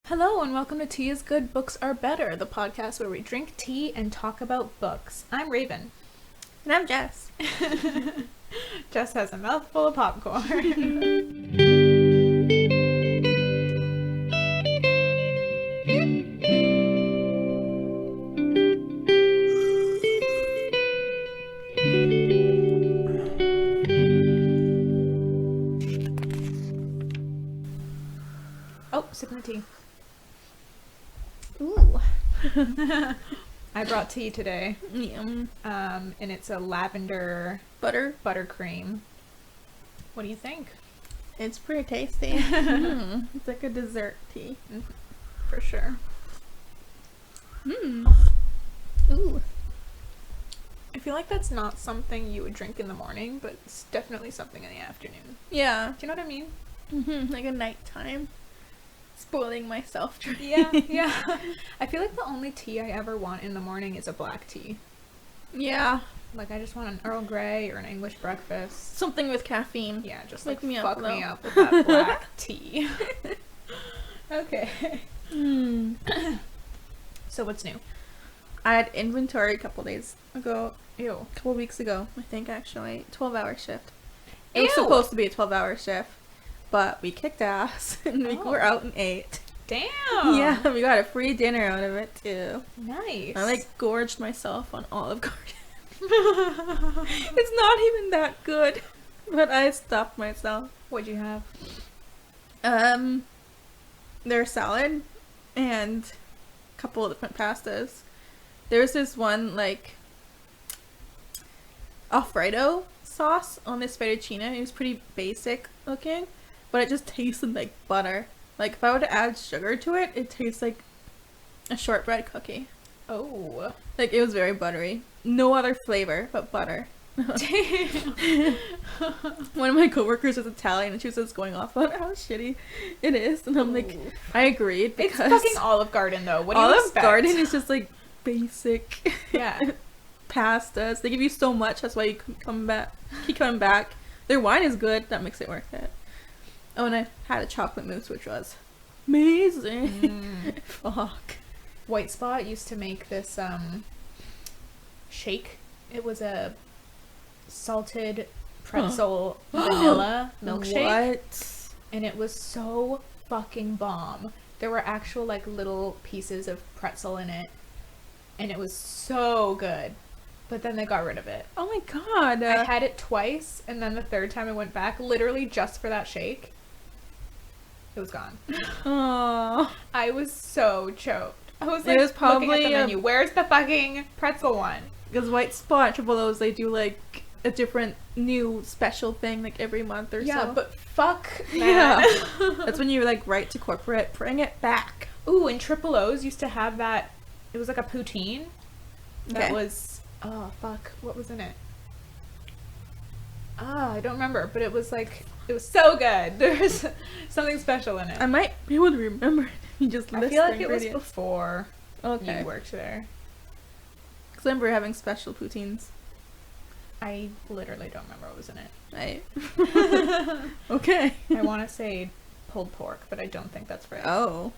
Hello and welcome to Tea is Good, Books Are Better, the podcast where we drink tea and talk about books. I'm Raven. And I'm Jess. Jess has a mouthful of popcorn. Oh, sipping the tea. Ooh. I brought tea today. Yum. And it's a lavender buttercream. What do you think? It's pretty tasty. It's like a dessert tea. For sure. Ooh. I feel like that's not something you would drink in the morning, but it's definitely something in the afternoon. Yeah. Do you know what I mean? Like a nighttime. Spoiling myself drink. Yeah. I feel like the only tea I ever want in the morning is a black tea. Yeah. Like, I just want an Earl Grey or an English breakfast. Something with caffeine. Yeah, just Wake like me fuck up, me though. up with that black tea. Okay. So what's new? I had inventory a couple days ago. Ew. A couple weeks ago, I think, actually. 12-hour shift. It was Ew. supposed to be a 12-hour shift, but we kicked ass and we were out and ate. Damn. Yeah, we got a free dinner out of it, too. Nice. I gorged myself on Olive Garden. It's not even that good, but I stopped myself. What'd you have? Their salad and a couple of different pastas. There's this one Alfredo sauce on this fettuccine. It was pretty basic looking, but it just tasted like butter. Like if I were to add sugar to it, it tastes like a shortbread cookie. Oh. Like it was very buttery. No other flavor but butter. Damn. One of my coworkers is Italian and she was just going off about how shitty it is, and I'm like, Ooh. I agreed because It's fucking Olive Garden though. What do you Olive expect? Garden is just like basic Yeah. pastas. They give you so much, that's why you keep coming back. Their wine is good, that makes it worth it. Oh, and I had a chocolate mousse, which was amazing. Fuck. White Spot used to make this shake. It was a salted pretzel vanilla milkshake. What? And it was so fucking bomb. There were actual little pieces of pretzel in it. And it was so good. But then they got rid of it. Oh my god. I had it twice, and then the third time I went back, literally just for that shake, it was gone. Aww. I was so choked. I was It was looking at the probably menu. Where's the fucking pretzel one? Because White Spot, Triple O's, they do a different new special thing every month or so. Yeah, but fuck, Yeah. man. That's when you write to corporate, bring it back. Ooh, and Triple O's used to have that. It was like a poutine. That Okay. was, oh fuck, what was in it? I don't remember, but it was it was so good. There was something special in it. I might be able to remember it. You just list I feel like the it was ingredients. before Okay. you worked there. Because I remember having special poutines. I literally don't remember what was in it. Okay. I want to say pulled pork, but I don't think that's right. Oh.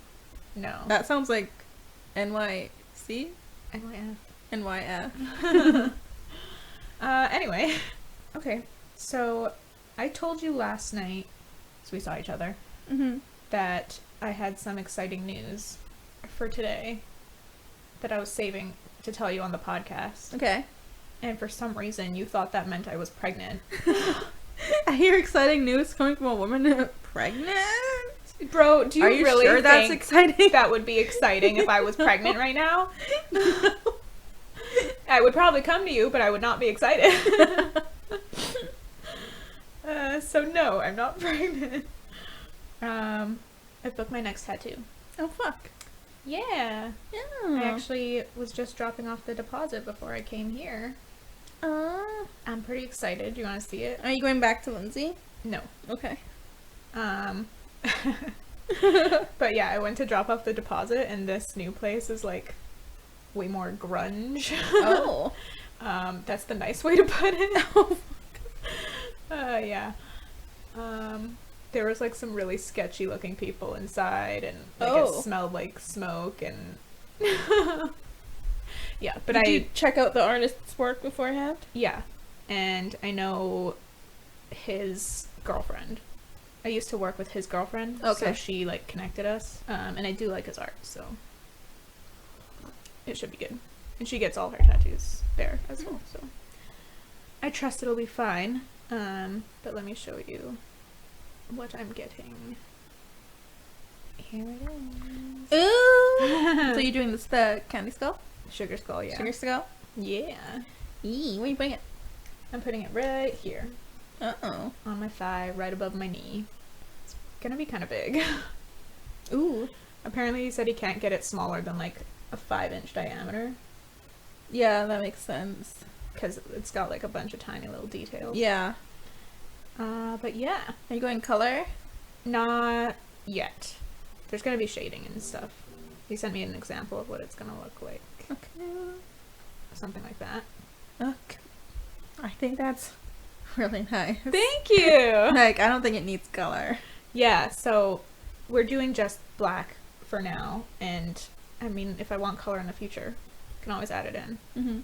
No. That sounds like NYC? NYF. NYF. Anyway. Okay. So, I told you last night, as we saw each other, that I had some exciting news for today that I was saving to tell you on the podcast. Okay. And for some reason, you thought that meant I was pregnant. I hear exciting news coming from a woman pregnant. Bro, do you Are you really sure think that's exciting? that would be exciting if I was pregnant right now? I would probably come to you, but I would not be excited. So no, I'm not pregnant. I booked my next tattoo. Oh, fuck. Yeah. Yeah. I actually was just dropping off the deposit before I came here. I'm pretty excited. Do you want to see it? Are you going back to Lindsay? No. Okay. But yeah, I went to drop off the deposit, and this new place is way more grunge. Oh. That's the nice way to put it. Yeah. there was like some really sketchy looking people inside, and like it smelled like smoke and yeah. But Did you check out the artist's work beforehand? Yeah, and I know his girlfriend. I used to work with his girlfriend, so she like connected us, and I do like his art, so it should be good. And she gets all her tattoos there as well, so I trust it'll be fine. But let me show you what I'm getting. Here it is. Ooh! So you're doing this the candy skull? Sugar skull, yeah. Sugar skull? Yeah. Eee, where are you putting it? I'm putting it right here. Uh-oh. On my thigh, right above my knee. It's gonna be kind of big. Ooh. Apparently he said he can't get it smaller than like a 5-inch diameter. Yeah, that makes sense. Because it's got like a bunch of tiny little details. Yeah. But yeah. Are you going color? Not yet. There's gonna be shading and stuff. He sent me an example of what it's gonna look like. Okay. Something like that. Okay. I think that's really nice. Thank you! Like, I don't think it needs color. Yeah, so we're doing just black for now, and I mean, if I want color in the future, I can always add it in. Mm-hmm.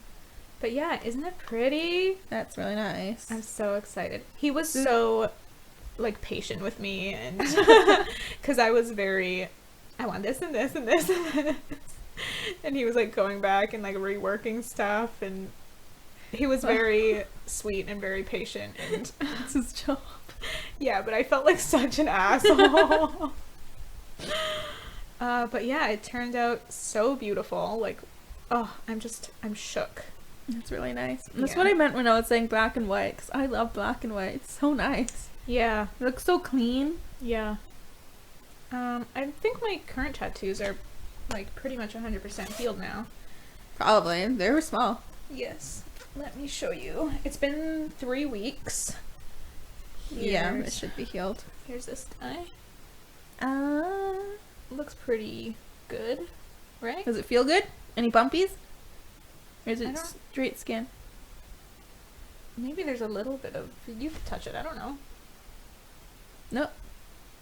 But yeah, isn't it pretty? That's really nice. I'm so excited. He was so, like, patient with me, and because I was very, I want this and this and this and this. And he was, like, going back and, like, reworking stuff, and he was very sweet and very patient, and It's his job. yeah, but I felt like such an asshole. But yeah, it turned out so beautiful. Like, oh, I'm shook. It's really nice. That's Yeah. what I meant when I was saying black and white, because I love black and white. It's so nice. Yeah. It looks so clean. Yeah. I think my current tattoos are, like, pretty much 100% healed now. Probably. They were small. Yes. Let me show you. It's been 3 weeks. Yeah, it Here's- should be healed. Here's this guy. Uh, Looks pretty good, right? does it feel good? Any bumpies? Or is I it don't- straight skin? Maybe there's a little bit of... You can touch it, I don't know. Nope.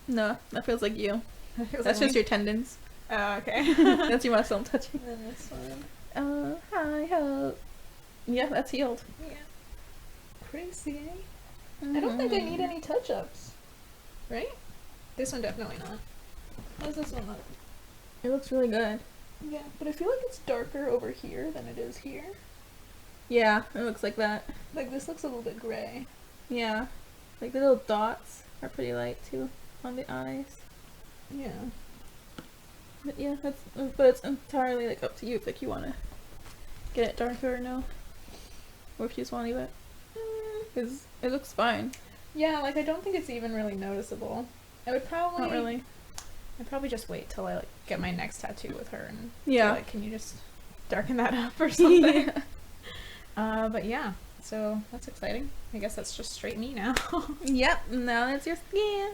No, that feels like you. That feels That's like just me. your tendons. Oh, okay. That's your muscle I'm touching. And then this one. Hi, ho. Yeah, that's healed. Yeah. Crazy, eh? I don't think I need any touch-ups. Right? This one definitely not. How does this one look? It looks really good. Yeah, but I feel like it's darker over here than it is here. Yeah, it looks like that. Like, this looks a little bit gray. Yeah. Like the little dots are pretty light too on the eyes. Yeah. But yeah, but it's entirely like up to you if like you wanna get it darker or no. Or if you just want to leave it. Because it looks fine. Yeah, like, I don't think it's even really noticeable. I would probably... Not really. I'd probably just wait till I, like, get my next tattoo with her and Yeah. be like, can you just darken that up or something? Yeah. But yeah, so that's exciting. I guess that's just straight me now. Yep, now that's your skin.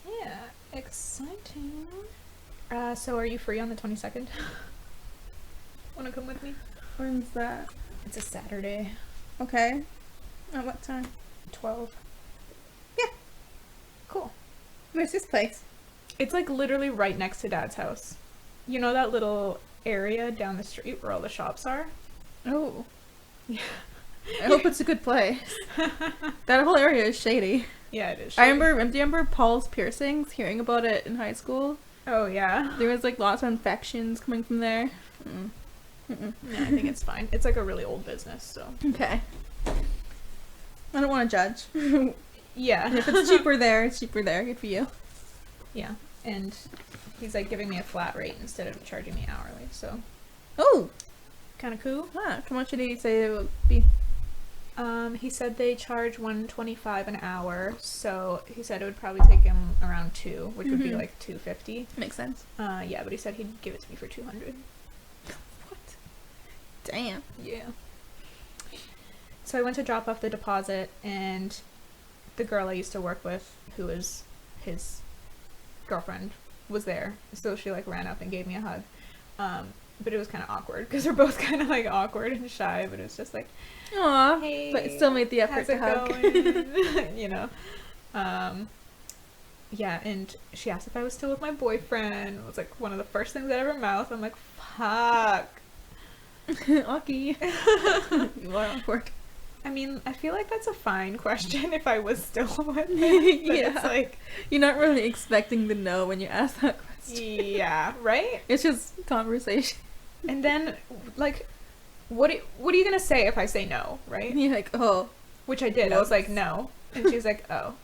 Yeah, exciting. So are you free on the 22nd? Wanna come with me? When's that? It's a Saturday. Okay. At what time? 12. Yeah. Cool. Where's this place? It's like literally right next to Dad's house. You know that little area down the street where all the shops are? Oh. Yeah. I hope it's a good place. That whole area is shady. Yeah, it is. Do you remember Paul's piercings? Hearing about it in high school? Oh, yeah. There was like lots of infections coming from there. Mm. Mm-mm. No, I think it's fine. It's like a really old business, so. Okay. I don't want to judge. Yeah. If it's cheaper there, it's cheaper there. Good for you. Yeah. And he's like giving me a flat rate instead of charging me hourly, so. Oh! Kind of cool. Ah, how much did he say it would be? He said they charge $125 an hour, so he said it would probably take him around 2, which would be like $250. Makes sense. Yeah, but he said he'd give it to me for $200. What? Damn. Yeah. So I went to drop off the deposit, and the girl I used to work with, who was his girlfriend, was there. So she like ran up and gave me a hug. But it was kind of awkward because we're both kind of like awkward and shy. But it was just like, Aw, hey, but it still made the effort how's to it hug. going? You know. Yeah, and she asked if I was still with my boyfriend. It was like one of the first things out of her mouth. I'm like, fuck. Aki. You are awkward. I mean, I feel like that's a fine question if I was still with him. Yeah. It's like, you're not really expecting the no when you ask that question. Yeah, right? It's just conversation. And then, like, what are you gonna say if I say no, right? You're like, oh. Which I did. Whoops. I was like, no. And she's like, oh.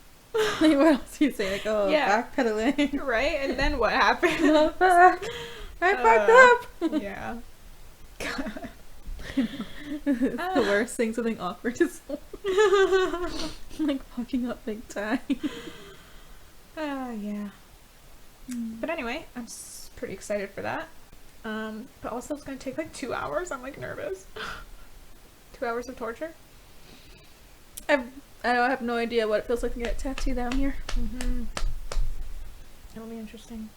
Like, what else do you say? Like, oh, yeah. Backpedaling. Right? And then what happened? No, back. I fucked up. Yeah. God. The worst thing, something awkward is like fucking up big time. Yeah. But anyway, I'm pretty excited for that. But also it's gonna take like 2 hours. I'm like nervous. 2 hours of torture. I have no idea what it feels like to get a tattoo down here. It'll be interesting.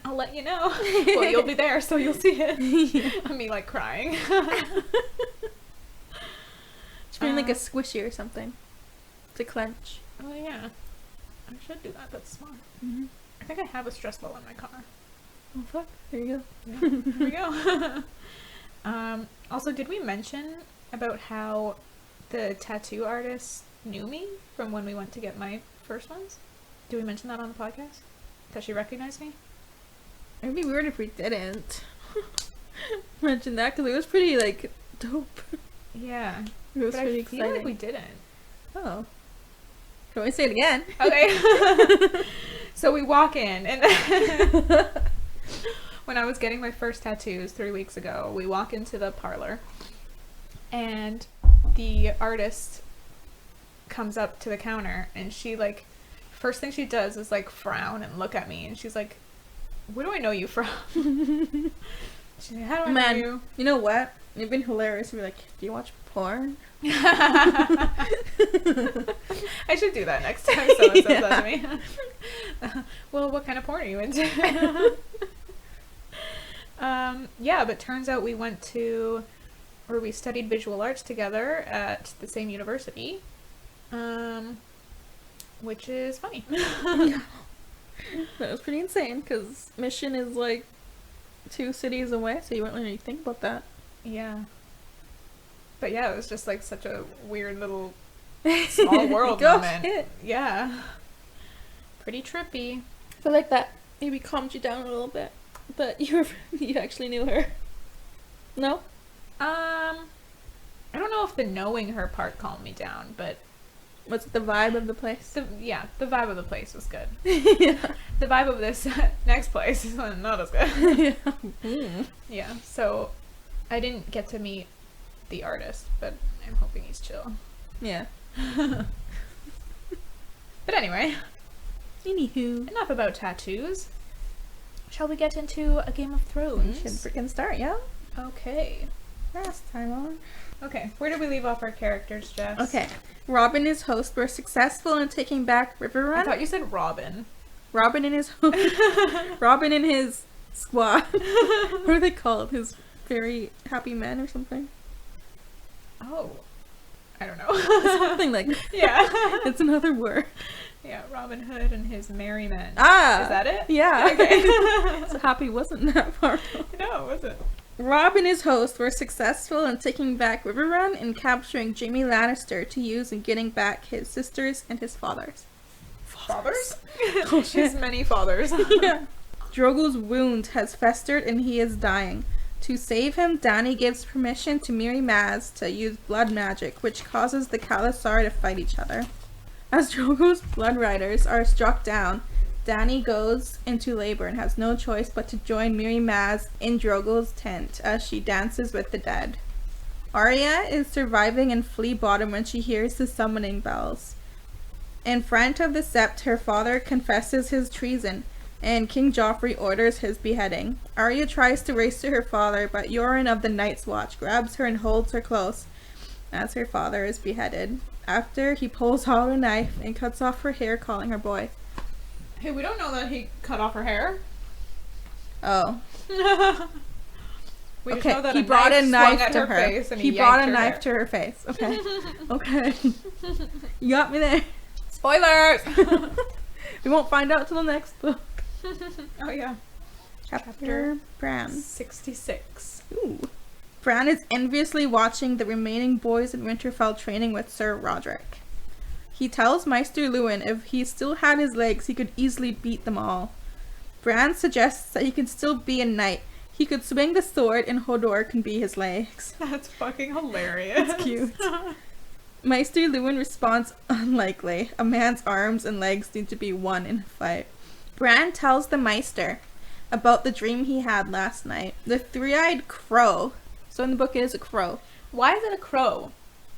I'll let you know. Well, you'll be there, so you'll see it. Yeah. Me like crying. Just bring like a squishy or something to clench. Oh yeah, I should do that. That's smart. I think I have a stress ball in my car. Oh fuck! There you go. Yeah, there we go. Also, did we mention about how the tattoo artist knew me from when we went to get my first ones? Did we mention that on the podcast? That she recognized me? It'd be weird if we didn't mention that, because it was pretty like dope. Yeah, it was but pretty I exciting. feel like we didn't. Oh, can we say it again? Okay. So we walk in, and when I was getting my first tattoos 3 weeks ago, we walk into the parlor, and the artist comes up to the counter, and she like, first thing she does is like frown and look at me, and she's like, where do I know you from? She's like, how do I know you? You know what? You've been hilarious. You'd be like, do you watch porn? I should do that next time someone says that to me. Well, what kind of porn are you into? Yeah, but turns out we went to, or we studied visual arts together at the same university, which is funny. That was pretty insane, because Mission is like 2 cities away, so you wouldn't really think about that. Yeah. But yeah, it was just like such a weird little small world moment. Shit. Yeah. Pretty trippy. I feel like that maybe calmed you down a little bit, but you actually knew her. No? I don't know if the knowing her part calmed me down, but was it the vibe of the place? the vibe of the place was good. Yeah. The vibe of this next place is not as good. Yeah. Yeah, so I didn't get to meet the artist, but I'm hoping he's chill. Yeah. But anyway, Anywho, enough about tattoos. Shall we get into a Game of Thrones? we should freaking start, yeah? Okay. Last time on. Okay, where did we leave off our characters, Jess? Okay. Robin and his host were successful in taking back River Run. I thought you said Robin. Robin and his Robin and his squad. What are they called? His very happy men or something? Oh. I don't know. Something like that. Yeah. It's another word. Yeah, Robin Hood and his merry men. Ah! Is that it? Yeah. Okay. So happy wasn't that far. No, it wasn't. Rob and his host were successful in taking back River Run and capturing Jaime Lannister to use in getting back his sisters and his fathers. Fathers? Oh, shit. His many fathers. Yeah. Drogo's wound has festered and he is dying. To save him, Dany gives permission to Mirri Maz to use blood magic, which causes the Khalasar to fight each other. As Drogo's blood riders are struck down, Dany goes into labor and has no choice but to join Mirri Maz in Drogo's tent as she dances with the dead. Arya is surviving in Flea Bottom when she hears the summoning bells. In front of the Sept, her father confesses his treason, and King Joffrey orders his beheading. Arya tries to race to her father, but Yoren of the Night's Watch grabs her and holds her close as her father is beheaded. After, he pulls out a knife and cuts off her hair, calling her boy. Hey, we don't know that he cut off her hair. Oh. We just Okay, know that he brought a knife to her. Face and He brought a yanked her knife hair. to her face. Okay. Okay. You got me there. Spoilers! We won't find out till the next book. Oh yeah. Chapter Bran. 66. Ooh. Bran is enviously watching the remaining boys in Winterfell training with Sir Roderick. He tells Maester Luwin if he still had his legs, he could easily beat them all. Bran suggests that he can still be a knight. He could swing the sword and Hodor can be his legs. That's fucking hilarious. It's cute. Maester Luwin responds, unlikely. A man's arms and legs need to be one in a fight. Bran tells the Maester about the dream he had last night. The three-eyed crow. So in the book it is a crow. Why is it a crow?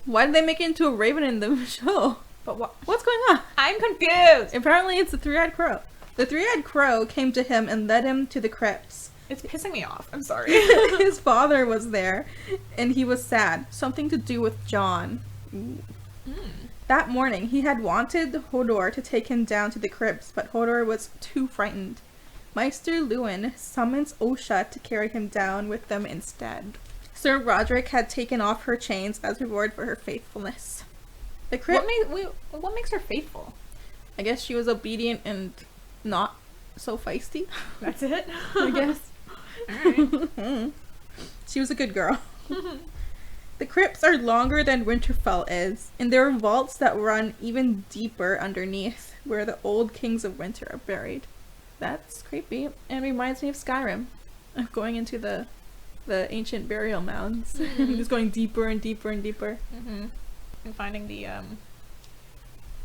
Why did they make it into a raven in the show? But what's going on? I'm confused. Apparently it's a three-eyed crow. The three-eyed crow came to him and led him to the crypts. It's pissing me off. I'm sorry. His father was there, and he was sad. Something to do with Jon. That morning, he had wanted Hodor to take him down to the crypts, but Hodor was too frightened. Maester Luwin summons Osha to carry him down with them instead. Sir Roderick had taken off her chains as reward for her faithfulness. The crypt... What makes her faithful? I guess she was obedient and not so feisty. That's it? I guess. Alright. She was a good girl. The crypts are longer than Winterfell is, and there are vaults that run even deeper underneath, where the old kings of winter are buried. That's creepy, and reminds me of Skyrim. Of going into the ancient burial mounds. Just going deeper and deeper and deeper. And finding the,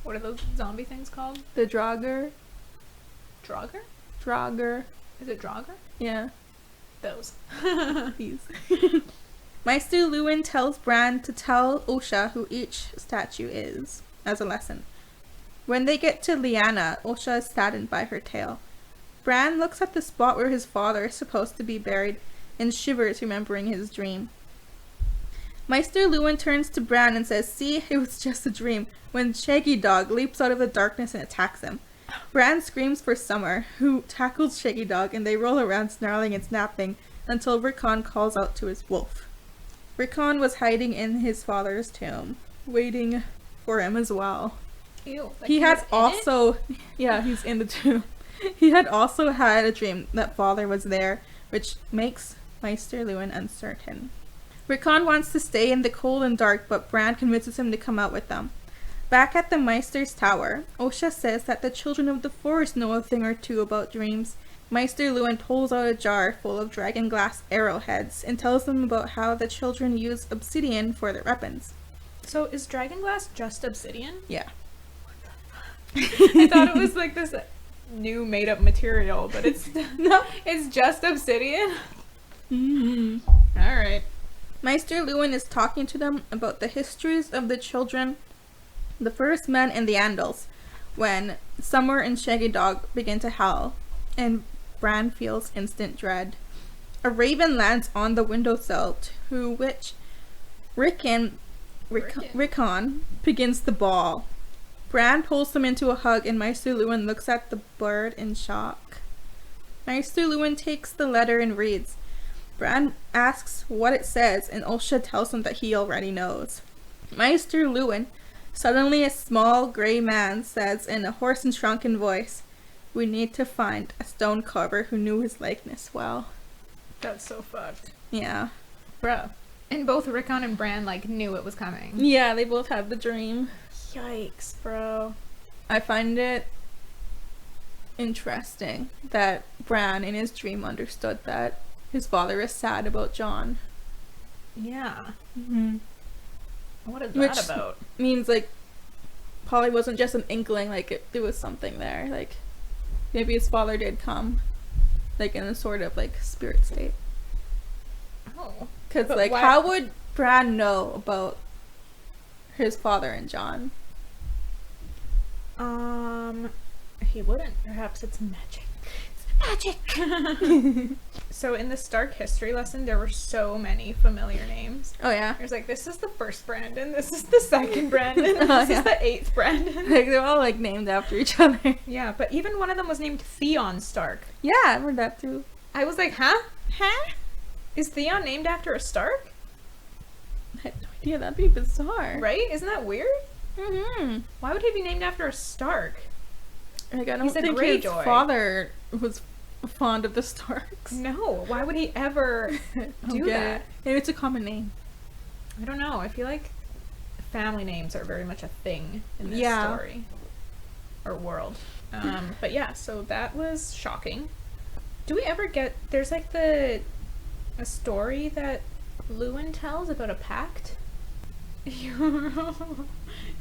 what are those zombie things called? The Draugr. Draugr? Draugr. Is it Draugr? Yeah. Those. These. Maester Luwin tells Bran to tell Osha who each statue is, as a lesson. When they get to Lyanna, Osha is saddened by her tale. Bran looks at the spot where his father is supposed to be buried and shivers, remembering his dream. Maester Luwin turns to Bran and says, "See, it was just a dream," when Shaggy Dog leaps out of the darkness and attacks him. Bran screams for Summer, who tackles Shaggy Dog, and they roll around snarling and snapping until Rickon calls out to his wolf. Rickon was hiding in his father's tomb, waiting for him as well. Ew. Like He had also... Yeah, he's in the tomb. He had also had a dream that father was there, which makes Maester Luwin uncertain. Rickon wants to stay in the cold and dark, but Bran convinces him to come out with them. Back at the Maester's tower, Osha says that the children of the forest know a thing or two about dreams. Maester Luwin pulls out a jar full of Dragonglass Arrowheads and tells them about how the children use obsidian for their weapons. So is Dragonglass just obsidian? Yeah. I thought it was like this new made-up material, but it's No. it's just obsidian? Alright. Maester Luwin is talking to them about the histories of the children, the first men and the Andals, when Summer and Shaggy Dog begin to howl, and Bran feels instant dread. A raven lands on the windowsill, to which Rickon begins the bawl. Bran pulls them into a hug, and Maester Luwin looks at the bird in shock. Maester Luwin takes the letter and reads. Bran asks what it says, and Osha tells him that he already knows. Maester Luwin, suddenly a small gray man, says in a hoarse and shrunken voice, "We need to find a stone carver who knew his likeness well." That's so fucked. Yeah. Bro. And both Rickon and Bran, like, knew it was coming. Yeah, they both had the dream. Yikes, bro. I find it interesting that Bran in his dream understood that his father is sad about Jon. Yeah. Mm-hmm. What is Which that about? Means, like, probably wasn't just an inkling, like, there was something there. Like, maybe his father did come, like, in a sort of, like, spirit state. Oh. Because, But like, why- how would Bran know about his father and Jon? He wouldn't. Perhaps it's magic. It's magic! So in the Stark history lesson, there were so many familiar names. Oh, yeah. There's like, this is the first Brandon, this is the second Brandon, Oh, this yeah. is the 8th Brandon. Like, they're all, like, named after each other. Yeah, but even one of them was named Theon Stark. Yeah, I heard that, too. I was like, huh? Is Theon named after a Stark? I had no idea. That'd be bizarre. Right? Isn't that weird? Mm-hmm. Why would he be named after a Stark? Like, I don't He's a think his Greyjoy. father was fond of the Starks. No, why would he ever do that? Maybe it's a common name. I don't know. I feel like family names are very much a thing in this story. Or world. But yeah, so that was shocking. Do we ever get... There's like a story that Luwin tells about a pact? You're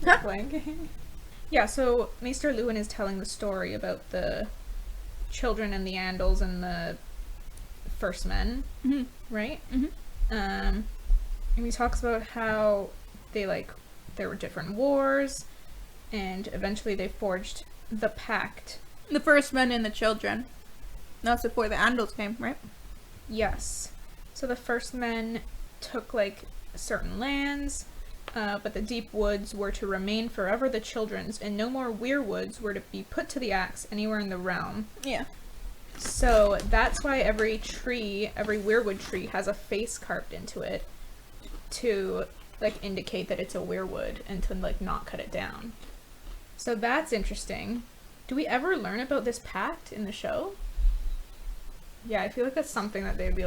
blanking. Yeah, so Maester Luwin is telling the story about the children and the Andals and the First Men, right? And he talks about how there were different wars, and eventually they forged the pact. The First Men and the children. That's before the Andals came, right? Yes. So the First Men took certain lands, but the deep woods were to remain forever the children's, and no more weirwoods were to be put to the axe anywhere in the realm. Yeah. So that's why every weirwood tree has a face carved into it to indicate that it's a weirwood and to not cut it down. So that's interesting. Do we ever learn about this pact in the show? Yeah, I feel like that's something that they'd be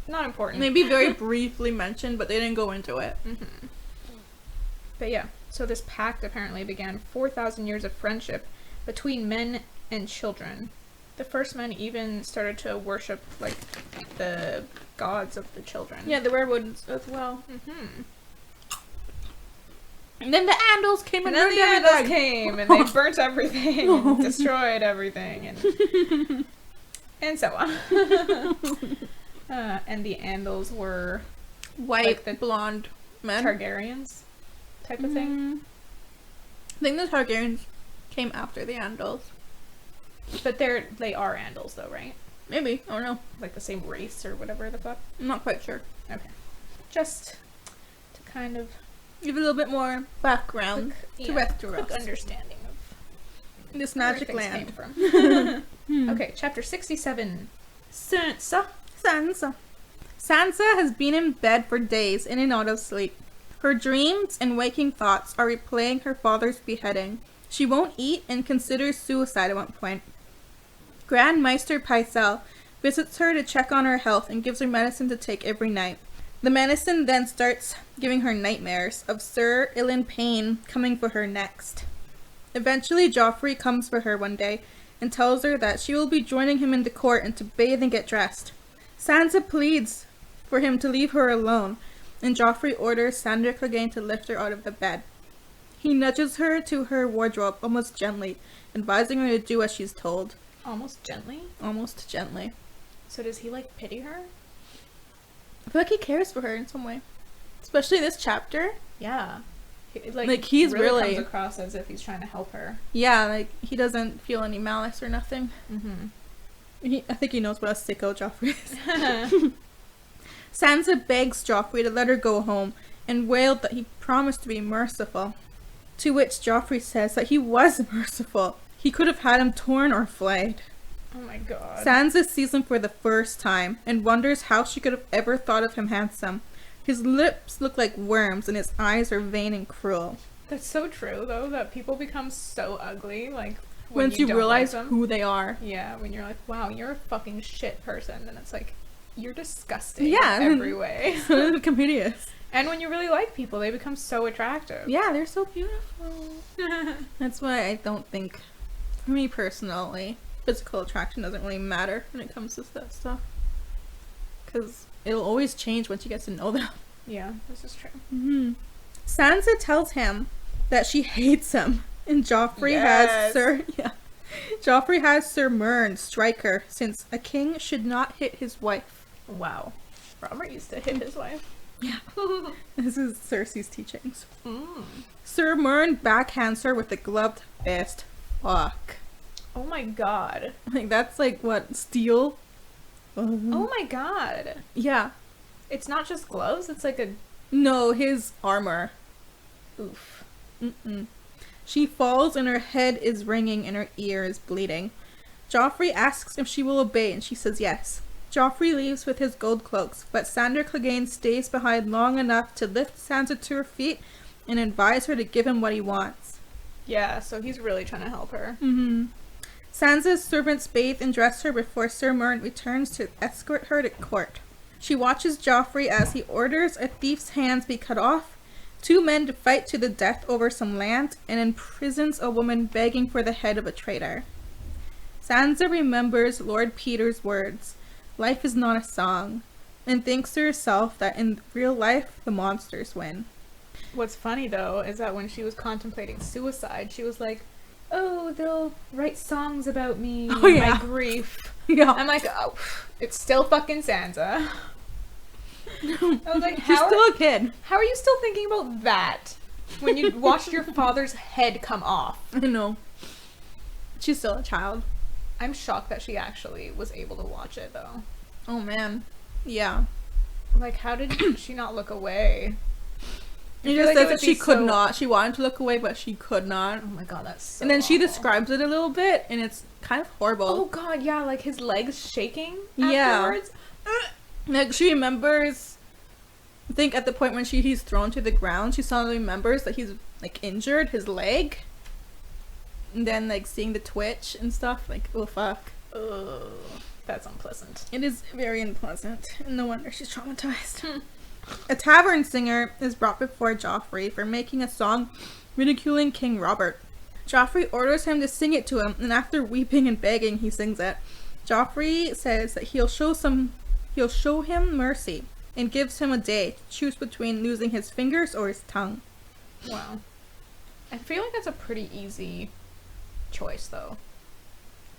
not important. Maybe very briefly mentioned, but they didn't go into it. But yeah, so this pact apparently began 4,000 years of friendship between men and children. The First Men even started to worship the gods of the children. Yeah, the werewolves as well. And then the Andals came and then burned the everything. Andals came and they burnt everything and destroyed everything and so on. And the Andals were white, the blonde men. Targaryens type of thing. I think the Targaryens came after the Andals. But they are Andals though, right? Maybe. I don't know. The same race or whatever the fuck. I'm not quite sure. Okay. Just to kind of give a little bit more background to Westeros. Quick understanding of this magic where land. things came from. Okay, chapter 67. Sansa. Sansa has been in bed for days in and out of sleep. Her dreams and waking thoughts are replaying her father's beheading. She won't eat and considers suicide at one point. Grand Maester Pycelle visits her to check on her health and gives her medicine to take every night. The medicine then starts giving her nightmares of Sir Ilan Payne coming for her next. Eventually, Joffrey comes for her one day and tells her that she will be joining him in the court and to bathe and get dressed. Sansa pleads for him to leave her alone, and Joffrey orders Sandor Clegane to lift her out of the bed. He nudges her to her wardrobe almost gently, advising her to do as she's told. Almost gently? Almost gently. So does he pity her? I feel like he cares for her in some way. Especially this chapter. Yeah. He's really comes across as if he's trying to help her. Yeah, he doesn't feel any malice or nothing. I think he knows what a sicko Joffrey is. Sansa begs Joffrey to let her go home and wailed that he promised to be merciful. To which Joffrey says that he was merciful. He could have had him torn or flayed. Oh my god. Sansa sees him for the first time and wonders how she could have ever thought of him handsome. His lips look like worms and his eyes are vain and cruel. That's so true though, that people become so ugly once you realize who they are. Yeah, when you're wow, you're a fucking shit person, and it's you're disgusting in every way. So comedians. And when you really like people, they become so attractive. Yeah, they're so beautiful. That's why I don't think, for me personally, physical attraction doesn't really matter when it comes to that stuff. Because it'll always change once you get to know them. Yeah, this is true. Sansa tells him that she hates him, and Joffrey has Sir Mern strike her, since a king should not hit his wife. Wow. Robert used to hit his wife. Yeah. This is Cersei's teachings. Sir Mern backhands her with a gloved fist. Fuck. Oh my god. That's what? Steel? Oh my god. Yeah. It's not just gloves, it's a... No, his armor. Oof. She falls and her head is ringing and her ear is bleeding. Joffrey asks if she will obey and she says yes. Joffrey leaves with his gold cloaks, but Sandor Clegane stays behind long enough to lift Sansa to her feet and advise her to give him what he wants. Yeah, so he's really trying to help her. Sansa's servants bathe and dress her before Sir Mern returns to escort her to court. She watches Joffrey as he orders a thief's hands be cut off, 2 men to fight to the death over some land, and imprisons a woman begging for the head of a traitor. Sansa remembers Lord Peter's words, "Life is not a song," and thinks to herself that in real life, the monsters win. What's funny, though, is that when she was contemplating suicide, she was like, oh, they'll write songs about me and my grief. Yeah. I'm like, oh, it's still fucking Sansa. I was like, She's still a kid. How are you still thinking about that when you watched your father's head come off? I know. She's still a child. I'm shocked that she actually was able to watch it, though. Oh, man. Yeah. Like, how did she not look away? It just says that she could not. She wanted to look away, but she could not. Oh my god, that's so And then she awful. describes it a little bit, and it's kind of horrible. Oh god, yeah, like his legs shaking Yeah. afterwards. Like, she remembers, I think at the point when he's thrown to the ground, she suddenly remembers that he's, like, injured his leg. And then, like, seeing the twitch and stuff, like, oh fuck. Ugh, that's unpleasant. It is very unpleasant. And no wonder she's traumatized. A tavern singer is brought before Joffrey for making a song ridiculing King Robert. Joffrey orders him to sing it to him, and after weeping and begging, he sings it. Joffrey says that he'll show him mercy, and gives him a day to choose between losing his fingers or his tongue. Wow. I feel like that's a pretty easy choice, though.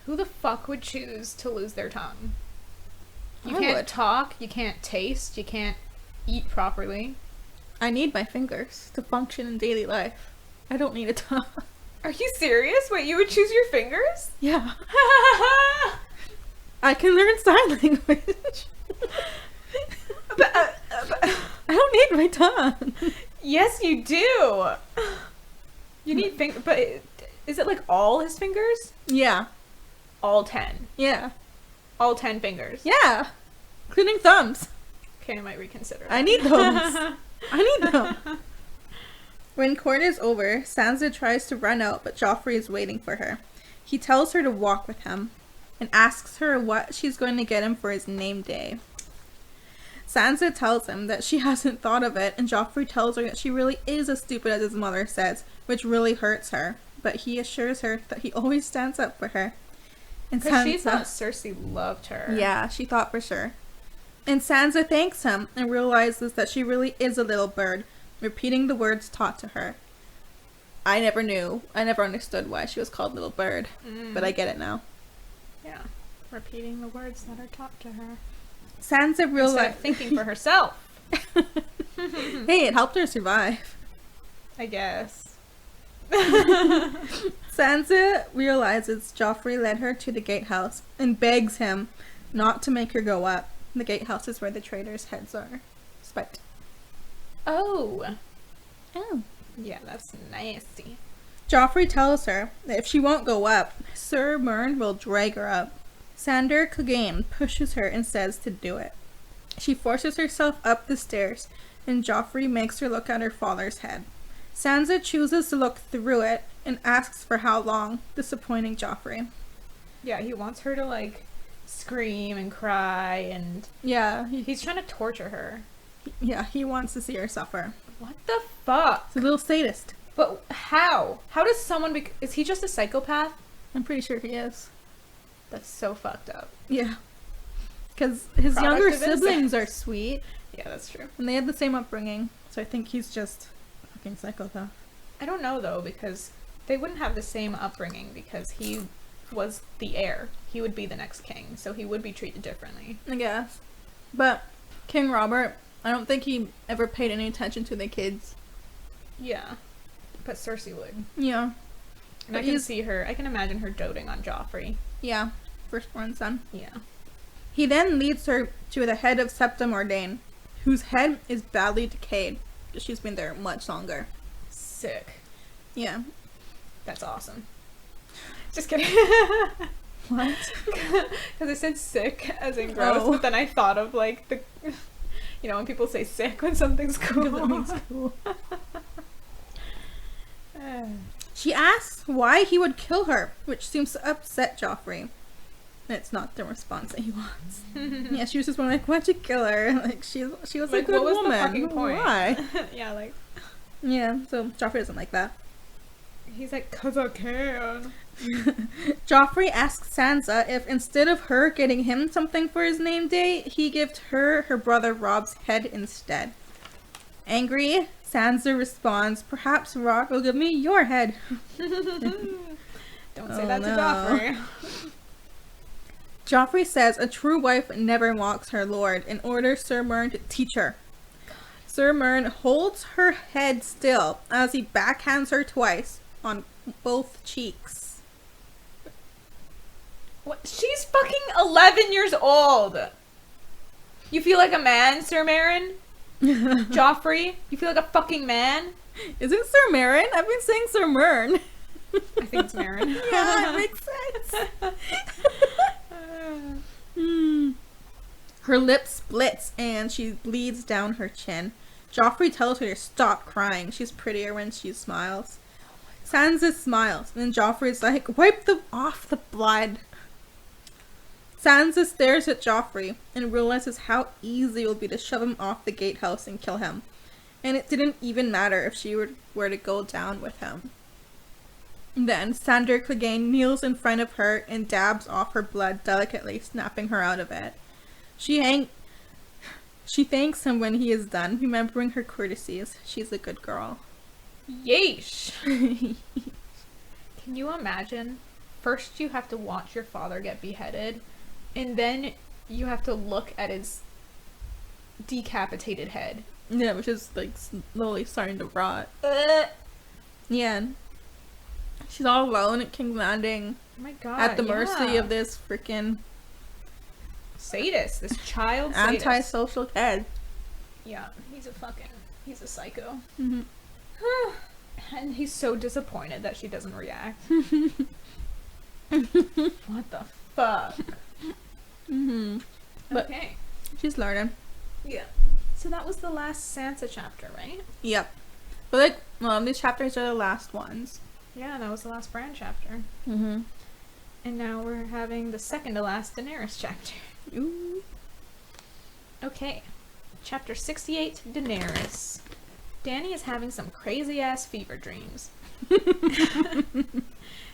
Who the fuck would choose to lose their tongue? You can't talk, you can't taste, you can't eat properly. I need my fingers to function in daily life. I don't need a tongue. Are you serious? Wait, you would choose your fingers? Yeah. I can learn sign language. I don't need my tongue. Yes, you do. You need but is it like all his fingers? Yeah. All 10. Yeah. All 10 fingers. Yeah. Including thumbs. Okay, I might reconsider. I need those. I need them. When court is over, Sansa tries to run out, but Joffrey is waiting for her. He tells her to walk with him, and asks her what she's going to get him for his name day. Sansa tells him that she hasn't thought of it, and Joffrey tells her that she really is as stupid as his mother says, which really hurts her. But he assures her that he always stands up for her. And Because she thought Cersei loved her. Yeah, she thought for sure. And Sansa thanks him and realizes that she really is a little bird, repeating the words taught to her. I never knew. I never understood why she was called Little Bird, but I get it now. Yeah, repeating the words that are taught to her. Sansa realized... thinking for herself. Hey, it helped her survive. I guess. Sansa realizes Joffrey led her to the gatehouse and begs him not to make her go up. The gatehouse is where the traitors' heads are. Spiked. Oh. Oh. Yeah, that's nasty. Joffrey tells her that if she won't go up, Sir Mern will drag her up. Sandor Clegane pushes her and says to do it. She forces herself up the stairs, and Joffrey makes her look at her father's head. Sansa chooses to look through it and asks for how long, disappointing Joffrey. Yeah, he wants her to, like, scream and cry, and... Yeah. He's trying to torture her. Yeah, he wants to see her suffer. What the fuck? He's a little sadist. But how? How does someone is he just a psychopath? I'm pretty sure he is. That's so fucked up. Yeah. Because his younger Product of siblings incest. are sweet. Yeah, that's true. And they had the same upbringing. So I think he's just a fucking psychopath. I don't know, though, because they wouldn't have the same upbringing because he was the heir. He would be the next king, so he would be treated differently. I guess. But King Robert, I don't think he ever paid any attention to the kids. Yeah. But Cersei would. Yeah. And But I can imagine her doting on Joffrey. Yeah. Firstborn son. Yeah. He then leads her to the head of Septim Ordain, whose head is badly decayed. She's been there much longer. Sick. Yeah. That's awesome. Just kidding. What? Because I said sick as in gross, but then I thought of like the, when people say sick when something's cool. That means cool. She asks why he would kill her, which seems to upset Joffrey. It's not the response that he wants. Yeah, she was just like, "Why'd you kill her?" Like she was like, a good what was woman. the fucking point? Why? Yeah, like. Yeah, so Joffrey doesn't like that. He's like, "'Cause I can." Joffrey asks Sansa if instead of her getting him something for his name day, he gives her brother Rob's head instead. Angry, Sansa responds, "Perhaps Rob will give me your head." Don't say that to Joffrey. Joffrey says a true wife never mocks her lord and orders Sir Mern to teach her. Sir Mern holds her head still as he backhands her twice on both cheeks. What? She's fucking 11 years old. You feel like a man, Sir Meren? Joffrey? You feel like a fucking man? Is it Sir Meren? I've been saying Sir Mern. I think it's Meren. Yeah, it makes sense. Her lip splits and she bleeds down her chin. Joffrey tells her to stop crying. She's prettier when she smiles. Sansa smiles, and Joffrey's like, "Wipe off the blood." Sansa stares at Joffrey and realizes how easy it will be to shove him off the gatehouse and kill him. And it didn't even matter if she were to go down with him. Then Sandor Clegane kneels in front of her and dabs off her blood delicately, snapping her out of it. She thanks him when he is done, remembering her courtesies. She's a good girl. Yeesh. Can you imagine? First you have to watch your father get beheaded, and then you have to look at his decapitated head. Yeah, which is like slowly starting to rot. Yeah. She's all alone at King's Landing. Oh my god. At the mercy of this freaking sadist. This child sadist. Antisocial kid. Yeah, he's a psycho. Mm-hmm. And he's so disappointed that she doesn't react. What the fuck? Mm-hmm. But okay. she's learning. Yeah. So that was the last Sansa chapter, right? Yep. But these chapters are the last ones. Yeah, that was the last Bran chapter. Mm-hmm. And now we're having the second to last Daenerys chapter. Ooh. Okay. Chapter 68, Daenerys. Dany is having some crazy-ass fever dreams.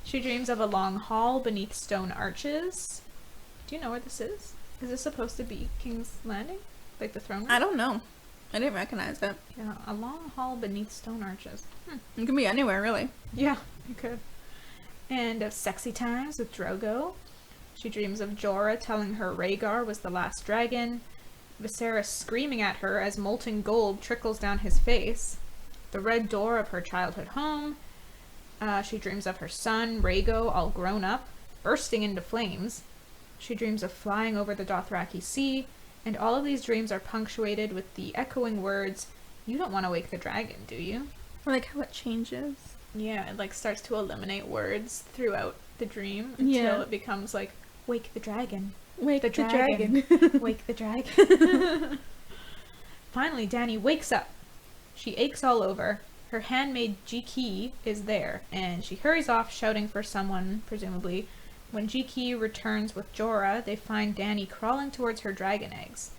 She dreams of a long hall beneath stone arches. Do you know where this is? Is this supposed to be King's Landing? Like the throne room? I don't know. I didn't recognize it. Yeah, a long hall beneath stone arches. It can be anywhere, really. Yeah, you could. And of sexy times with Drogo. She dreams of Jorah telling her Rhaegar was the last dragon. Viserys screaming at her as molten gold trickles down his face. The red door of her childhood home. She dreams of her son, Rhaego, all grown up, bursting into flames. She dreams of flying over the Dothraki Sea. And all of these dreams are punctuated with the echoing words, "You don't want to wake the dragon, do you?" I like how it changes. Yeah, it starts to eliminate words throughout the dream until it becomes like, "Wake the dragon. Wake the dragon. Wake the dragon." Finally, Dany wakes up. She aches all over. Her handmaid Jiki is there, and she hurries off shouting for someone, presumably. When Jiki returns with Jorah, they find Dany crawling towards her dragon eggs.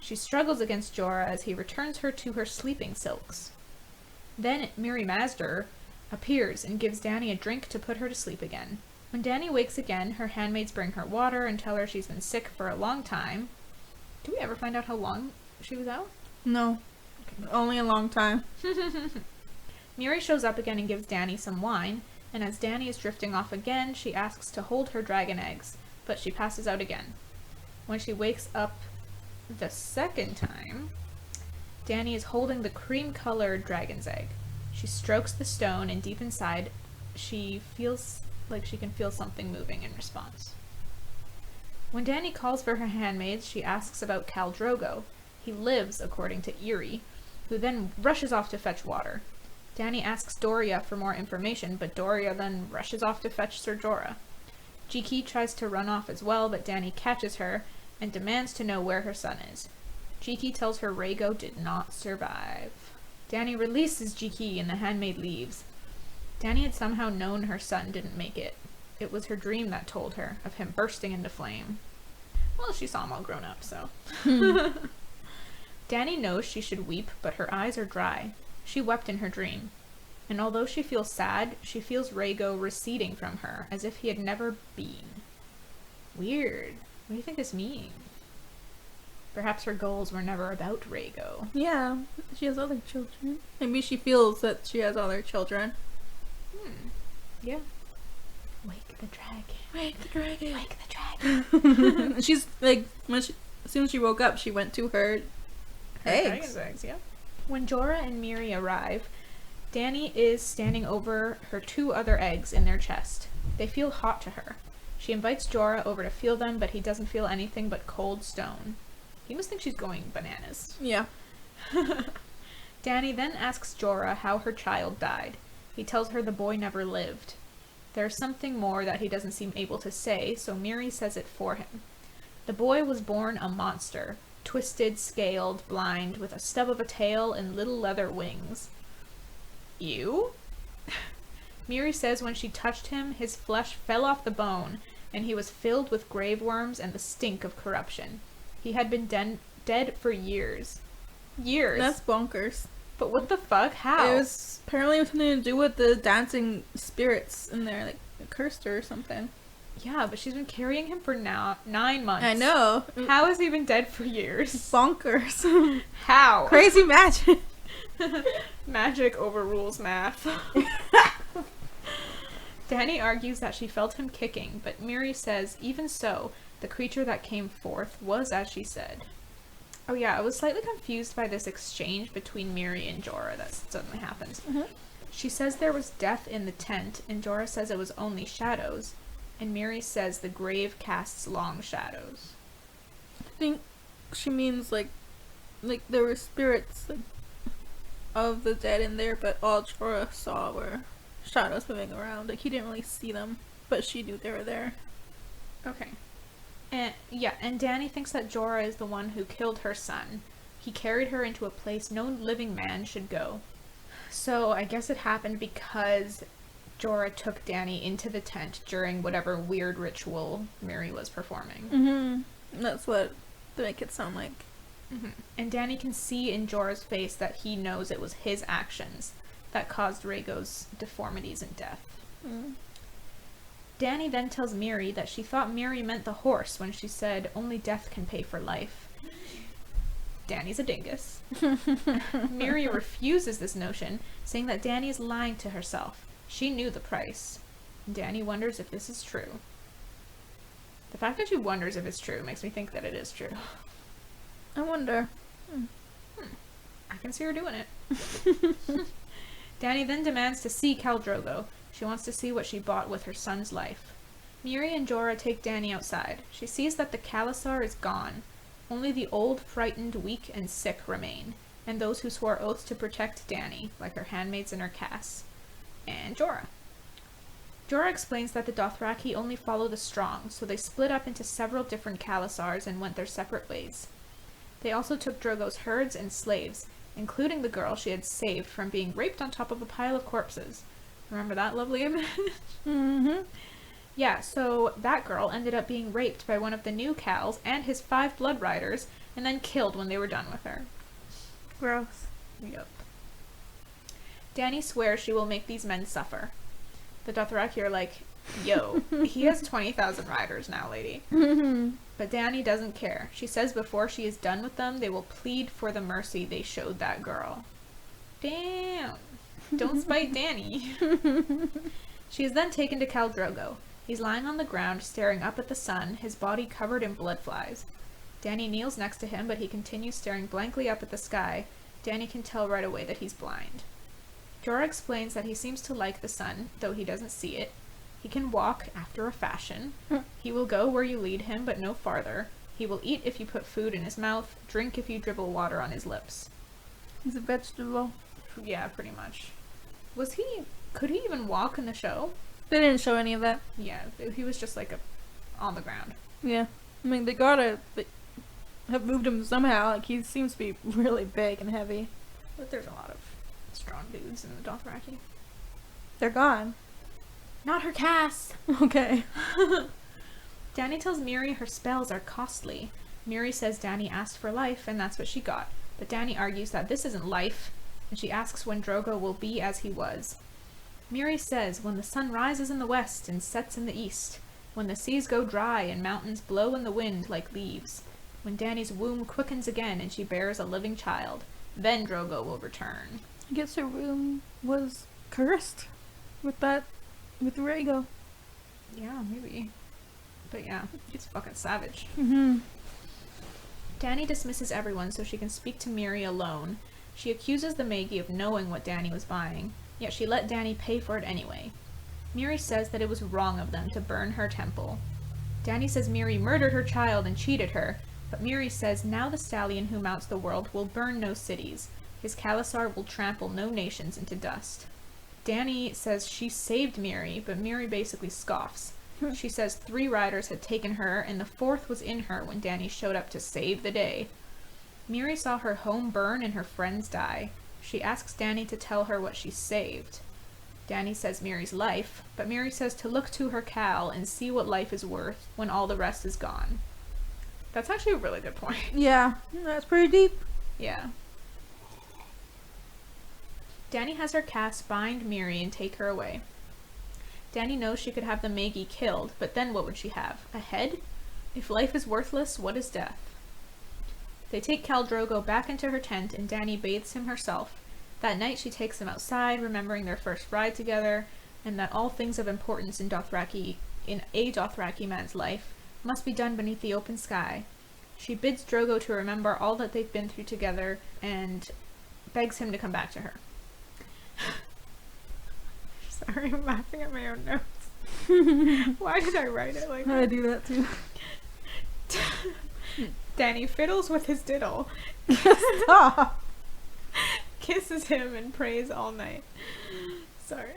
She struggles against Jorah as he returns her to her sleeping silks. Then Mirri Maz appears and gives Dany a drink to put her to sleep again. When Dany wakes again, her handmaids bring her water and tell her she's been sick for a long time. Do we ever find out how long she was out? No. Okay. Only a long time. Mirri shows up again and gives Dany some wine, and as Dany is drifting off again, she asks to hold her dragon eggs, but she passes out again. When she wakes up the second time, Dany is holding the cream-colored dragon's egg. She strokes the stone, and deep inside, she feels like she can feel something moving in response. When Dany calls for her handmaids, she asks about Khal Drogo. He lives, according to Irri, who then rushes off to fetch water. Dany asks Doria for more information, but Doria then rushes off to fetch Ser Jorah. Jiki tries to run off as well, but Dany catches her and demands to know where her son is. Jiki tells her Rhaego did not survive. Dany releases Jiki and the handmaid leaves. Dany had somehow known her son didn't make it. It was her dream that told her of him bursting into flame. Well, she saw him all grown up, so. Dany knows she should weep, but her eyes are dry. She wept in her dream. And although she feels sad, she feels Rhaego receding from her, as if he had never been. Weird. What do you think this means? Perhaps her goals were never about Rhaego. Yeah, she has other children. Maybe she feels that she has other children. Yeah. Wake the dragon. Wake the dragon. Wake the dragon. She's like, as soon as she woke up, she went to her Dragon's eggs, yeah. When Jorah and Miri arrive, Dany is standing over her 2 other eggs in their chest. They feel hot to her. She invites Jorah over to feel them, but he doesn't feel anything but cold stone. He must think she's going bananas. Yeah. Dany then asks Jorah how her child died. He tells her the boy never lived. There's something more that he doesn't seem able to say, so Miri says it for him. The boy was born a monster, twisted, scaled, blind, with a stub of a tail and little leather wings. Ew? Miri says when she touched him, his flesh fell off the bone, and he was filled with grave worms and the stink of corruption. He had been dead for years. Years? That's bonkers. But what the fuck? How? It was apparently something to do with the dancing spirits in there, like it cursed her or something. Yeah, but she's been carrying him for now 9 months. I know. How has he been dead for years? Bonkers. How? Crazy magic. Magic overrules math. Dany argues that she felt him kicking, but Miri says, even so, the creature that came forth was as she said. Oh yeah, I was slightly confused by this exchange between Miri and Jorah that suddenly happened. Mm-hmm. She says there was death in the tent, and Jorah says it was only shadows, and Miri says the grave casts long shadows. I think she means like there were spirits of the dead in there, but all Jorah saw were shadows moving around. Like he didn't really see them, but she knew they were there. Okay. And Dany thinks that Jorah is the one who killed her son. He carried her into a place no living man should go. So I guess it happened because Jorah took Dany into the tent during whatever weird ritual Miri was performing. Mm-hmm. That's what they make it sound like. Mm-hmm. And Dany can see in Jorah's face that he knows it was his actions that caused Rhaego's deformities and death. Mm. Dany then tells Miri that she thought Miri meant the horse when she said only death can pay for life. Dany's a dingus. Miri refuses this notion, saying that Dany is lying to herself. She knew the price. Dany wonders if this is true. The fact that she wonders if it's true makes me think that it is true. I wonder. I can see her doing it. Dany then demands to see Khal Drogo. She wants to see what she bought with her son's life. Miri and Jorah take Dany outside. She sees that the Khalasar is gone. Only the old, frightened, weak, and sick remain, and those who swore oaths to protect Dany, like her handmaids and her Cass. And Jorah. Jorah explains that the Dothraki only follow the strong, so they split up into several different Khalasars and went their separate ways. They also took Drogo's herds and slaves, including the girl she had saved from being raped on top of a pile of corpses. Remember that lovely image? Mm-hmm. Yeah, so that girl ended up being raped by one of the new Khals and his 5 blood riders, and then killed when they were done with her. Gross. Yep. Dany swears she will make these men suffer. The Dothraki are like, yo, he has 20,000 riders now, lady. Mm-hmm. But Dany doesn't care. She says before she is done with them, they will plead for the mercy they showed that girl. Damn. Don't spite Dany. She is then taken to Khal Drogo. He's lying on the ground, staring up at the sun, his body covered in blood flies. Dany kneels next to him, but he continues staring blankly up at the sky. Dany can tell right away that he's blind. Jorah explains that he seems to like the sun, though he doesn't see it. He can walk after a fashion. He will go where you lead him, but no farther. He will eat if you put food in his mouth, drink if you dribble water on his lips. He's a vegetable. Yeah, pretty much. Could he even walk in the show? They didn't show any of that. Yeah, he was just like on the ground. Yeah. I mean, they have moved him somehow. Like, he seems to be really big and heavy. But there's a lot of strong dudes in the Dothraki. They're gone. Not her Cass. Okay. Dany tells Miri her spells are costly. Miri says Dany asked for life, and that's what she got. But Dany argues that this isn't life, and she asks when Drogo will be as he was. Miri says, when the sun rises in the west and sets in the east, when the seas go dry and mountains blow in the wind like leaves, when Dany's womb quickens again and she bears a living child, then Drogo will return. I guess her womb was cursed with Rhaego. Yeah, maybe. But yeah, he's fucking savage. Mm-hmm. Dany dismisses everyone so she can speak to Miri alone. She accuses the Magi of knowing what Dany was buying, yet she let Dany pay for it anyway. Miri says that it was wrong of them to burn her temple. Dany says Miri murdered her child and cheated her, but Miri says now the stallion who mounts the world will burn no cities. His Khalasar will trample no nations into dust. Dany says she saved Miri, but Miri basically scoffs. She says 3 riders had taken her, and the 4th was in her when Dany showed up to save the day. Miri saw her home burn and her friends die. She asks Dany to tell her what she saved. Dany says Miri's life, but Miri says to look to her Khal and see what life is worth when all the rest is gone. That's actually a really good point. Yeah, that's pretty deep. Yeah. Dany has her cast bind Miri and take her away. Dany knows she could have the Magi killed, but then what would she have? A head? If life is worthless, what is death? They take Khal Drogo back into her tent and Dany bathes him herself. That night she takes him outside, remembering their first ride together, and that all things of importance in a Dothraki man's life must be done beneath the open sky. She bids Drogo to remember all that they've been through together and begs him to come back to her. Sorry, I'm laughing at my own notes. Why did I write it like that? I do that too. Dany fiddles with his diddle. Stop. Kisses him and prays all night. Sorry.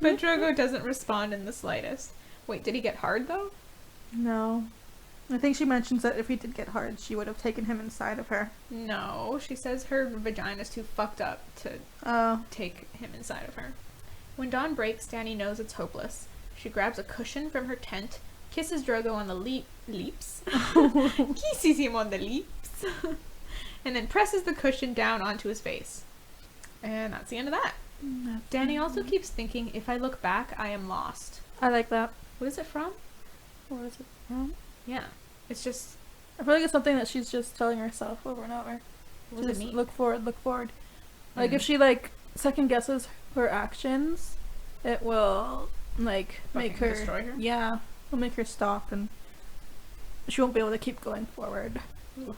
But Drogo doesn't respond in the slightest. Wait, did he get hard though? No. I think she mentions that if he did get hard, she would have taken him inside of her. No, she says her vagina's too fucked up to take him inside of her. When dawn breaks, Dany knows it's hopeless. She grabs a cushion from her tent, kisses Drogo on the leaps, kisses him on the leaps, and then presses the cushion down onto his face. And that's the end of that. Dany also keeps thinking, if I look back, I am lost. I like that. What is it from? What is it from? Yeah. It's just... I feel like it's something that she's just telling herself over and over. What does it mean? Look forward, look forward. Like, if she, like, second guesses her actions, it will, like, make her... destroy her? Yeah. It'll make her stop, and she won't be able to keep going forward. Ooh.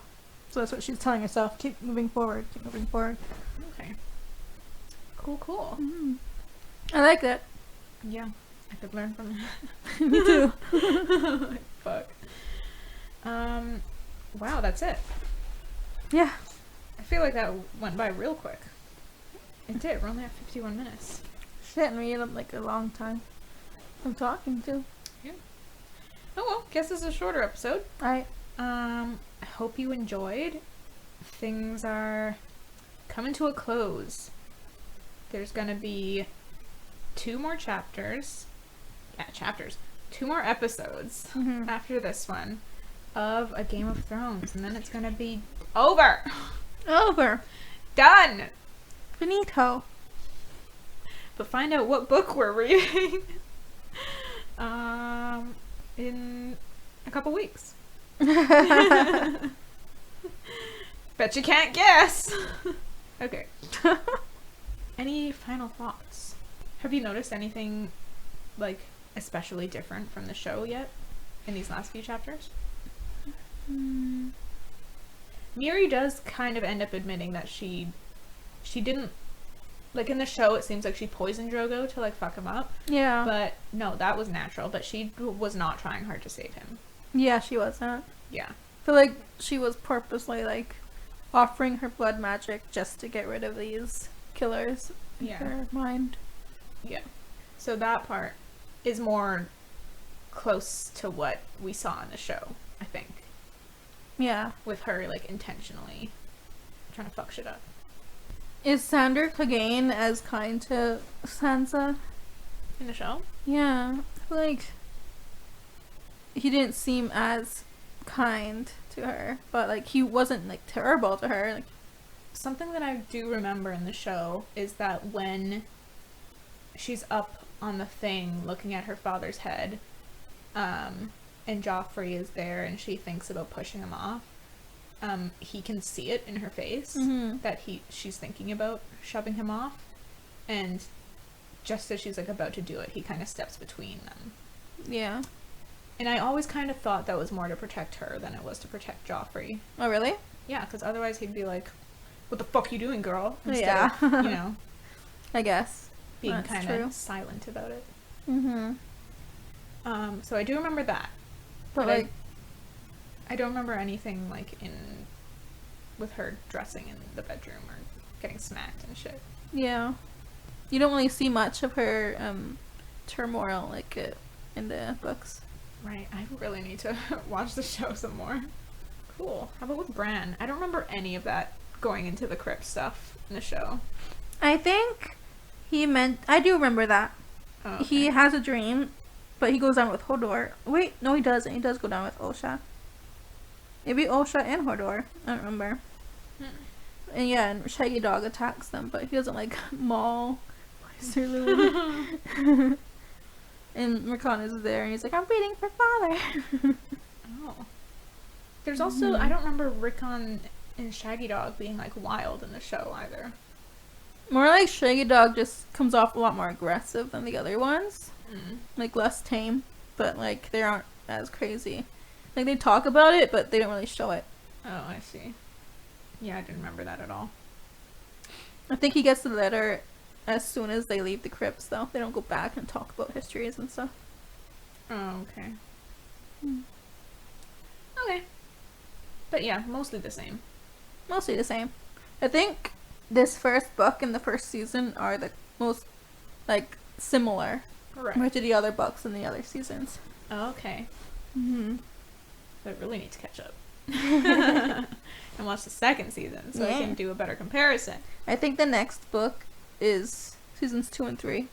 So that's what she's telling herself. Keep moving forward, keep moving forward. Okay. Cool. Mm. I like that. Yeah. I could learn from that. Me too. Fuck. Wow, that's it. Yeah. I feel like that went by real quick. It did. We're only at 51 minutes. Shit, and we had like a long time. I'm talking too. Yeah. Oh well, guess this is a shorter episode. I hope you enjoyed. Things are coming to a close. There's gonna be 2 more chapters. Yeah, chapters. 2 more episodes after this one of A Game of Thrones, and then it's gonna be over. Done. Finito. But find out what book we're reading in a couple weeks. Bet you can't guess. Okay. Any final thoughts? Have you noticed anything like especially different from the show yet in these last few chapters? Miri does kind of end up admitting that she didn't, like, in the show it seems like she poisoned Drogo to like fuck him up. Yeah. But no, that was natural, but she was not trying hard to save him. Yeah, she wasn't. Yeah. I feel like she was purposely like offering her blood magic just to get rid of these killers in her mind. Yeah. So that part is more close to what we saw in the show, I think. Yeah. With her like intentionally trying to fuck shit up. Is Sandor Clegane as kind to Sansa? In the show? Yeah. I feel like he didn't seem as kind to her, but like he wasn't like terrible to her. Like, something that I do remember in the show is that when she's up on the thing looking at her father's head, and Joffrey is there and she thinks about pushing him off, he can see it in her face that she's thinking about shoving him off, and just as she's like about to do it, he kind of steps between them. yeah. And I always kind of thought that was more to protect her than it was to protect Joffrey. Oh, really? Yeah, because otherwise he'd be like, what the fuck you doing, girl? Instead Yeah. of, you know, I guess. being That's kind true. of silent about it. Mm-hmm. So I do remember that. But But like, I don't remember anything like with her dressing in the bedroom or getting smacked and shit. yeah. You don't really see much of her turmoil like in the books. Right, I really need to watch the show some more. Cool. How about with Bran? I don't remember any of that going into the crypt stuff in the show. I think I do remember that. Oh, okay. He has a dream, but he goes down with Hodor. Wait, no he doesn't. He does go down with Osha. Maybe Osha and Hodor. I don't remember. And yeah, and Shaggy Dog attacks them, but he doesn't like maul Sir Louis. And Rickon is there, and he's like, I'm waiting for father. Oh. There's also, I don't remember Rickon and Shaggy Dog being like wild in the show either. More like Shaggy Dog just comes off a lot more aggressive than the other ones. Like less tame, but like they aren't as crazy. Like they talk about it, but they don't really show it. Oh, I see. Yeah, I didn't remember that at all. I think he gets the letter as soon as they leave the crypts, though. They don't go back and talk about histories and stuff. Oh, okay. Okay. But yeah, mostly the same. Mostly the same. I think this first book and the first season are the most, like, similar Right. to the other books and the other seasons. Oh, okay. Mm-hmm. I really need to catch up. And watch the second season so I can do a better comparison. I think the next book is seasons 2 and 3.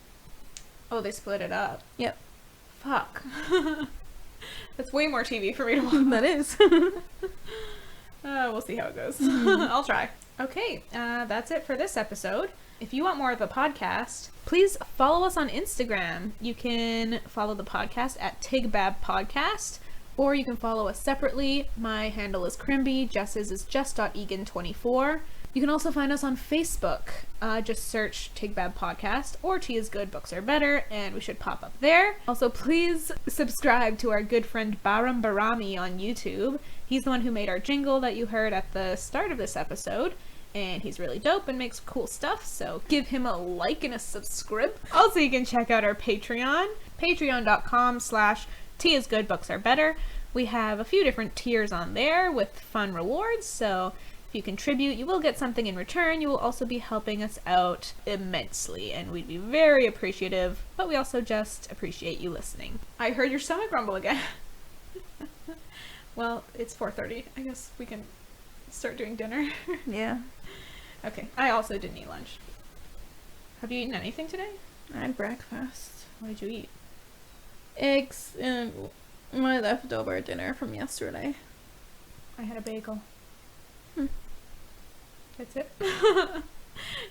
Oh, they split it up. Yep. Fuck. That's way more TV for me to watch. That is. We'll see how it goes. I'll try. Okay, that's it for this episode. If you want more of the podcast, please follow us on Instagram. You can follow the podcast at Tigbab Podcast, or you can follow us separately. My handle is Crimby, Jess's is just.egan24. You can also find us on Facebook. Just search Tigbab Podcast or Tea is Good, Books Are Better, and we should pop up there. Also, please subscribe to our good friend Baram Barami on YouTube. He's the one who made our jingle that you heard at the start of this episode, and he's really dope and makes cool stuff, so give him a like and a subscribe. Also, you can check out our Patreon, patreon.com/Tea is Good, Books Are Better. We have a few different tiers on there with fun rewards, so if you contribute, you will get something in return. You will also be helping us out immensely, and we'd be very appreciative, but we also just appreciate you listening. I heard your stomach rumble again. Well, it's 4:30. I guess we can start doing dinner. Yeah. Okay, I also didn't eat lunch. Have you eaten anything today? I had breakfast. What did you eat? Eggs and my leftover dinner from yesterday. I had a bagel. That's it.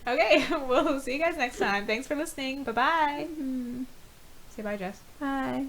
Okay, we'll see you guys next time. Thanks for listening. Bye-bye. Say bye, Jess. Bye.